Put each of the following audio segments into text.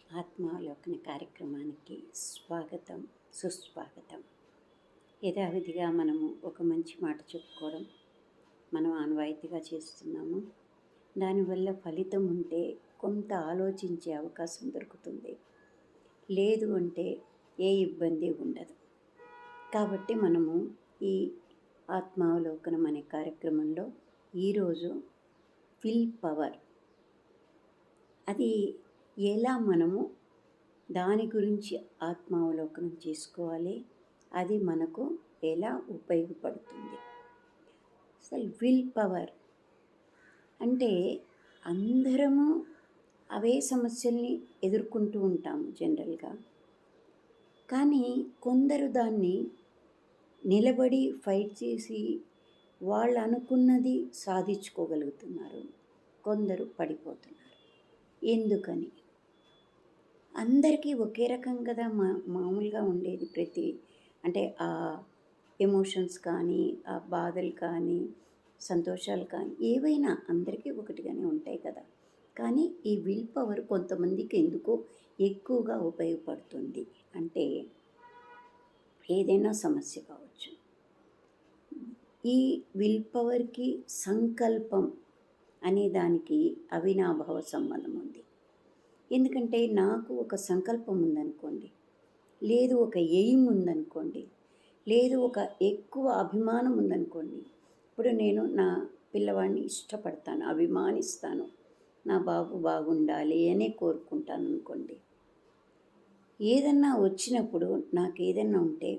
ఆత్మావలోకన కార్యక్రమానికి స్వాగతం, సుస్వాగతం. యథావిధిగా మనము ఒక మంచి మాట చెప్పుకోవడం మనం ఆనవాయితీగా చేస్తున్నాము. దానివల్ల ఫలితం ఉంటే కొంత ఆలోచించే అవకాశం దొరుకుతుంది, లేదు అంటే ఏ ఇబ్బంది ఉండదు. కాబట్టి మనము ఈ ఆత్మావలోకనం అనే కార్యక్రమంలో ఈరోజు విల్ పవర్, అది ఎలా మనము దాని గురించి ఆత్మావలోకనం చేసుకోవాలి, అది మనకు ఎలా ఉపయోగపడుతుంది. అసలు విల్ పవర్ అంటే అందరము అవే సమస్యల్ని ఎదుర్కొంటూ ఉంటాము జనరల్గా. కానీ కొందరు దాన్ని నిలబడి ఫైట్ చేసి వాళ్ళు అనుకున్నది సాధించుకోగలుగుతున్నారు, కొందరు పడిపోతున్నారు. ఎందుకని? అందరికీ ఒకే రకం కదా మామూలుగా ఉండేది. అంటే ఆ ఎమోషన్స్ కానీ, ఆ బాధలు కానీ, సంతోషాలు కానీ ఏవైనా అందరికీ ఒకటిగానే ఉంటాయి కదా. కానీ ఈ విల్ పవర్ కొంతమందికి ఎందుకో ఎక్కువగా ఉపయోగపడుతుంది. అంటే ఏదైనా సమస్య కావచ్చు. ఈ విల్ పవర్కి సంకల్పం అనే దానికి అవినాభావ సంబంధం ఉంది. ఎందుకంటే నాకు ఒక సంకల్పం ఉందనుకోండి, లేదు ఒక ఎయిమ్ ఉందనుకోండి, లేదు ఒక ఎక్కువ అభిమానం ఉందనుకోండి. ఇప్పుడు నేను నా పిల్లవాడిని ఇష్టపడతాను, అభిమానిస్తాను, నా బాబు బాగుండాలి అనే కోరుకుంటాను అనుకోండి. ఏదన్నా వచ్చినప్పుడు నాకు ఏదన్నా ఉంటే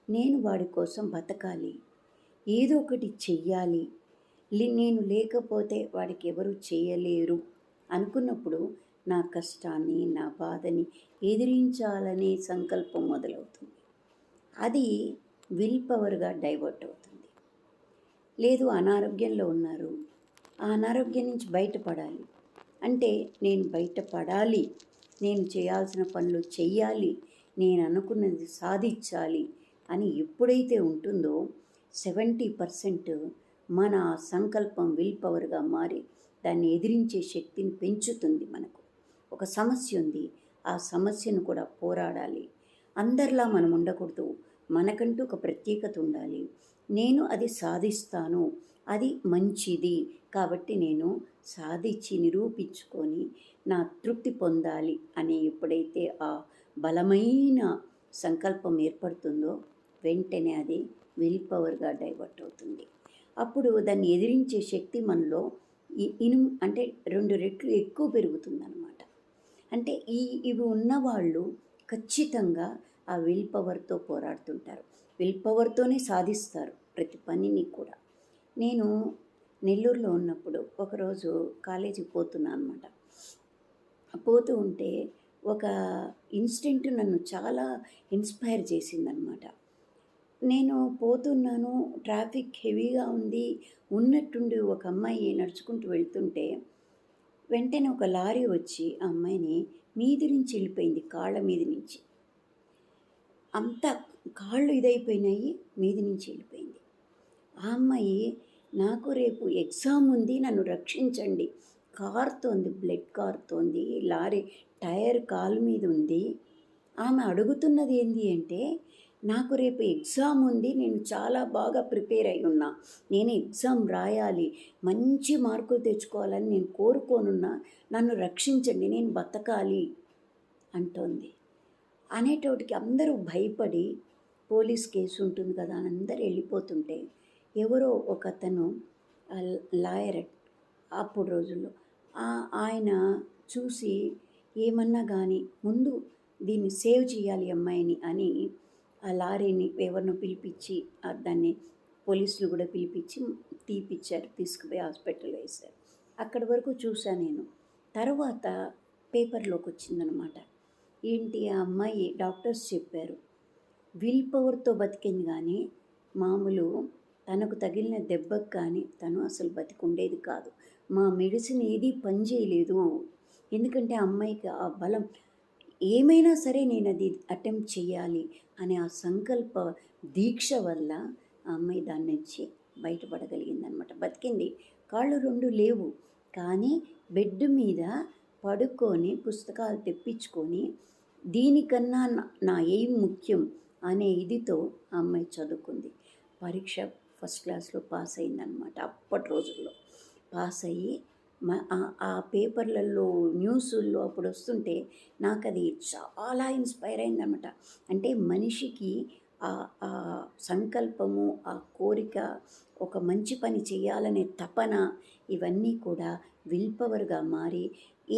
నేను వాడి కోసం బతకాలి, ఏదో ఒకటి చెయ్యాలి, నేను లేకపోతే వాడికి ఎవరు చేయలేరు అనుకున్నప్పుడు నా కష్టాన్ని, నా బాధని ఎదిరించాలనే సంకల్పం మొదలవుతుంది. అది విల్ పవర్గా డైవర్ట్ అవుతుంది. లేదు అనారోగ్యంలో ఉన్నారు, ఆ అనారోగ్యం నుంచి బయటపడాలి అంటే నేను బయటపడాలి, నేను చేయాల్సిన పనులు చెయ్యాలి, నేను అనుకున్నది సాధించాలి అని ఎప్పుడైతే ఉంటుందో 70% మన సంకల్పం విల్ పవర్గా మారి దాన్ని ఎదిరించే శక్తిని పెంచుతుంది. మనకు ఒక సమస్య ఉంది, ఆ సమస్యను కూడా పోరాడాలి. అందరిలా మనం ఉండకూడదు, మనకంటూ ఒక ప్రత్యేకత ఉండాలి. నేను అది సాధిస్తాను, అది మంచిది కాబట్టి నేను సాధించి నిరూపించుకొని నా తృప్తి పొందాలి అని ఎప్పుడైతే ఆ బలమైన సంకల్పం ఏర్పడుతుందో వెంటనే అది విల్ పవర్గా డైవర్ట్ అవుతుంది. అప్పుడు దాన్ని ఎదిరించే శక్తి మనలో అంటే 2 రెట్లు ఎక్కువ పెరుగుతుందన్నమాట. అంటే ఇవి ఉన్నవాళ్ళు ఖచ్చితంగా ఆ విల్ పవర్తో పోరాడుతుంటారు, విల్ పవర్తోనే సాధిస్తారు ప్రతి పనిని కూడా. నేను నెల్లూరులో ఉన్నప్పుడు ఒకరోజు కాలేజీకి పోతున్నా అనమాట. పోతూ ఉంటే ఒక ఇన్సిడెంట్ నన్ను చాలా ఇన్స్పైర్ చేసిందనమాట. నేను పోతున్నాను, ట్రాఫిక్ హెవీగా ఉంది, ఉన్నట్టుండి ఒక అమ్మాయి నడుచుకుంటూ వెళ్తుంటే వెంటనే ఒక లారీ వచ్చి ఆ అమ్మాయిని మీది నుంచి వెళ్ళిపోయింది, కాళ్ళ మీద నుంచి. అంతా కాళ్ళు ఇదైపోయినాయి, మీది నుంచి వెళ్ళిపోయింది. ఆ అమ్మాయి నాకు రేపు ఎగ్జామ్ ఉంది, నన్ను రక్షించండి, కారుతోంది, బ్లడ్ కారుతోంది, లారీ టైర్ కాలు మీద ఉంది. ఆమె అడుగుతున్నది ఏంటి అంటే, నాకు రేపు ఎగ్జామ్ ఉంది, నేను చాలా బాగా ప్రిపేర్ అయి ఉన్నా, నేను ఎగ్జామ్ రాయాలి, మంచి మార్కులు తెచ్చుకోవాలని నేను కోరుకోనున్నా, నన్ను రక్షించండి, నేను బతకాలి అంటోంది. అనేటోటికి అందరూ భయపడి పోలీస్ కేసు ఉంటుంది కదా అని అందరూ వెళ్ళిపోతుంటే ఎవరో ఒక అతను లాయర్ అప్పుడు రోజుల్లో ఆయన చూసి ఏమన్నా కానీ ముందు దీన్ని సేవ్ చేయాలి అమ్మాయిని అని ఆ లారీని ఎవరినో పిలిపించి దాన్ని పోలీసులు కూడా పిలిపించి తీపిచ్చారు, తీసుకుపోయి హాస్పిటల్లో వేశారు. అక్కడి వరకు చూశాను నేను. తర్వాత పేపర్లోకి వచ్చిందనమాట. ఏంటి, ఆ అమ్మాయి డాక్టర్స్ చెప్పారు విల్ పవర్తో బతికింది, కానీ మామూలు తనకు తగిలిన దెబ్బకు కానీ తను అసలు బతికుండేది కాదు. మా మెడిసిన్ ఏది పనిచేయలేదు, ఎందుకంటే ఆ అమ్మాయికి ఆ బలం ఏమైనా సరే నేను అది అటెంప్ట్ చేయాలి అనే ఆ సంకల్ప దీక్ష వల్ల ఆ అమ్మాయి దాని నుంచి బయటపడగలిగిందనమాట. బతికింది, కాళ్ళు 2 లేవు, కానీ బెడ్ మీద పడుకొని పుస్తకాలు తెప్పించుకొని దీనికన్నా నా ఏం ముఖ్యం అనే ఇదితో ఆ అమ్మాయి చదువుకుంది. పరీక్ష ఫస్ట్ క్లాస్లో పాస్ అయిందనమాట. అప్పటి రోజుల్లో పాస్ అయ్యి ఆ పేపర్లలో న్యూసుల్లో అప్పుడు వస్తుంటే నాకు అది చాలా ఇన్స్పైర్ అయిందనమాట. అంటే మనిషికి ఆ సంకల్పము, ఆ కోరిక, ఒక మంచి పని చేయాలనే తపన, ఇవన్నీ కూడా విల్ పవర్గా మారి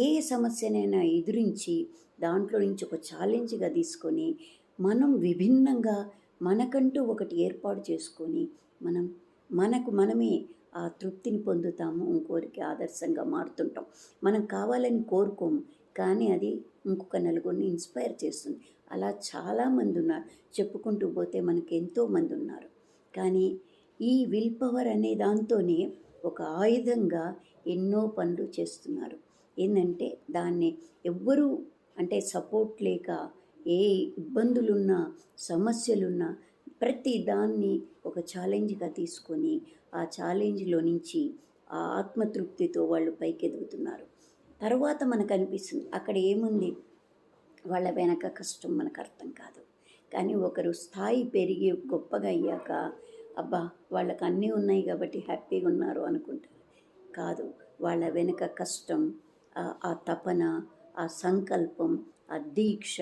ఏ సమస్యనైనా ఎదురించి దాంట్లో నుంచి ఒక ఛాలెంజ్గా తీసుకొని మనం విభిన్నంగా మనకంటూ ఒకటి ఏర్పాటు చేసుకొని మనకు మనమే ఆ తృప్తిని పొందుతాము. ఇంకోరికి ఆదర్శంగా మారుతుంటాం. మనం కావాలని కోరుకోము, కానీ అది ఇంకొక నలుగురిని ఇన్స్పైర్ చేస్తుంది. అలా చాలామంది ఉన్నారు. చెప్పుకుంటూ పోతే మనకు ఎంతోమంది ఉన్నారు. కానీ ఈ విల్ పవర్ అనే దాంతోనే ఒక ఆయుధంగా ఎన్నో పనులు చేస్తున్నారు. ఏంటంటే దాన్ని ఎవ్వరూ అంటే సపోర్ట్ లేక ఏ ఇబ్బందులున్నా, సమస్యలున్నా ప్రతి దాన్ని ఒక ఛాలెంజ్గా తీసుకొని ఆ ఛాలెంజ్లో నుంచి ఆ ఆత్మతృప్తితో వాళ్ళు పైకి ఎదుగుతున్నారు. తర్వాత మనకు అనిపిస్తుంది అక్కడ ఏముంది, వాళ్ళ వెనక కష్టం మనకు అర్థం కాదు. కానీ ఒకరు స్థాయి పెరిగి గొప్పగా అయ్యాక అబ్బా వాళ్ళకి అన్నీ ఉన్నాయి కాబట్టి హ్యాపీగా ఉన్నారు అనుకుంటారు. కాదు, వాళ్ళ వెనక కష్టం, ఆ తపన, ఆ సంకల్పం, ఆ దీక్ష,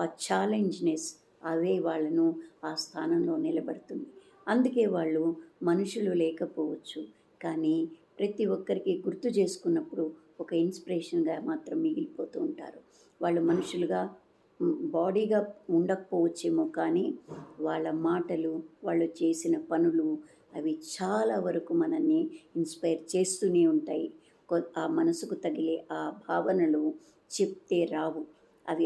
ఆ ఛాలెంజ్నెస్, అవే వాళ్ళను ఆ స్థానంలో నిలబెడుతుంది. అందుకే వాళ్ళు మనుషులు లేకపోవచ్చు, కానీ ప్రతి ఒక్కరికి గుర్తు చేసుకున్నప్పుడు ఒక ఇన్స్పిరేషన్గా మాత్రం మిగిలిపోతూ ఉంటారు. వాళ్ళు మనుషులుగా బాడీగా ఉండకపోవచ్చేమో, కానీ వాళ్ళ మాటలు, వాళ్ళు చేసిన పనులు అవి చాలా వరకు మనల్ని ఇన్స్పైర్ చేస్తూనే ఉంటాయి. ఆ మనసుకు తగిలే ఆ భావనలు చెప్తే రావు, అవి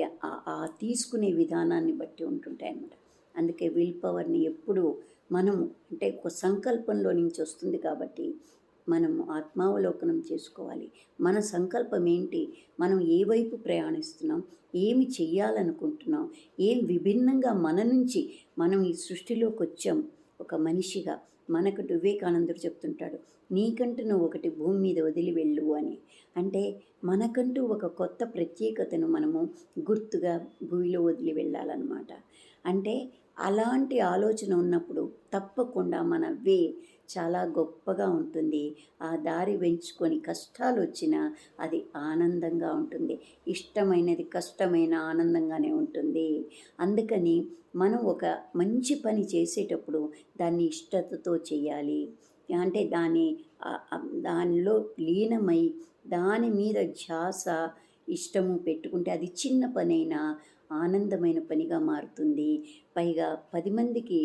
తీసుకునే విధానాన్ని బట్టి ఉంటుంటాయి అన్నమాట. అందుకే విల్ పవర్ని ఎప్పుడూ మనము అంటే ఒక సంకల్పంలో నుంచి వస్తుంది కాబట్టి మనము ఆత్మావలోకనం చేసుకోవాలి. మన సంకల్పం ఏంటి, మనం ఏ వైపు ప్రయాణిస్తున్నాం, ఏమి చెయ్యాలనుకుంటున్నాం, ఏం విభిన్నంగా మన నుంచి మనం ఈ సృష్టిలోకి వచ్చాం ఒక మనిషిగా. మనకు వివేకానందుడు చెప్తుంటాడు, నీకంటూ నువ్వు ఒకటి భూమి మీద వదిలి వెళ్ళు అని. అంటే మనకంటూ ఒక కొత్త ప్రత్యేకతను మనము గుర్తుగా భూమిలో వదిలి వెళ్ళాలన్నమాట. అంటే అలాంటి ఆలోచన ఉన్నప్పుడు తప్పకుండా మన చాలా గొప్పగా ఉంటుంది. ఆ దారి వెంచుకొని కష్టాలు వచ్చినా అది ఆనందంగా ఉంటుంది. ఇష్టమైనది కష్టమైన ఆనందంగానే ఉంటుంది. అందుకని మనం ఒక మంచి పని చేసేటప్పుడు దాన్ని ఇష్టతతో చేయాలి. అంటే దానిలో లీనమై దాని మీద ధ్యాస, ఇష్టము పెట్టుకుంటే అది చిన్న పనైనా ఆనందమైన పనిగా మారుతుంది. పైగా 10 మందికి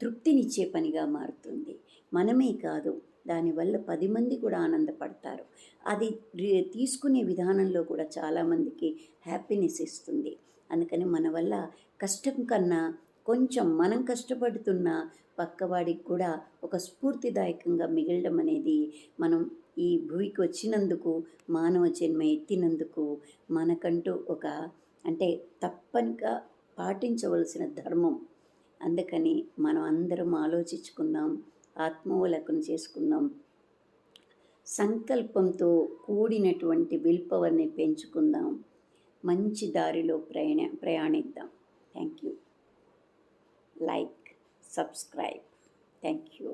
తృప్తినిచ్చే పనిగా మారుతుంది. మనమే కాదు, దానివల్ల 10 మంది కూడా ఆనందపడతారు. అది తీసుకునే విధానంలో కూడా చాలామందికి హ్యాపీనెస్ ఇస్తుంది. అందుకని మన వల్ల కష్టం కన్నా కొంచెం మనం కష్టపడుతున్న పక్కవాడికి కూడా ఒక స్ఫూర్తిదాయకంగా మిగలడం అనేది, మనం ఈ భూమికి వచ్చినందుకు, మానవ జన్మ ఎత్తినందుకు మనకంటూ ఒక అంటే తప్పనిగా పాటించవలసిన ధర్మం. అందుకని మనం అందరం ఆలోచించుకుందాం, ఆత్మావలోకనం చేసుకుందాం, సంకల్పంతో కూడినటువంటి విల్ పవర్ని పెంచుకుందాం, మంచి దారిలో ప్రయాణిద్దాం. Thank you. Like, subscribe. Thank you.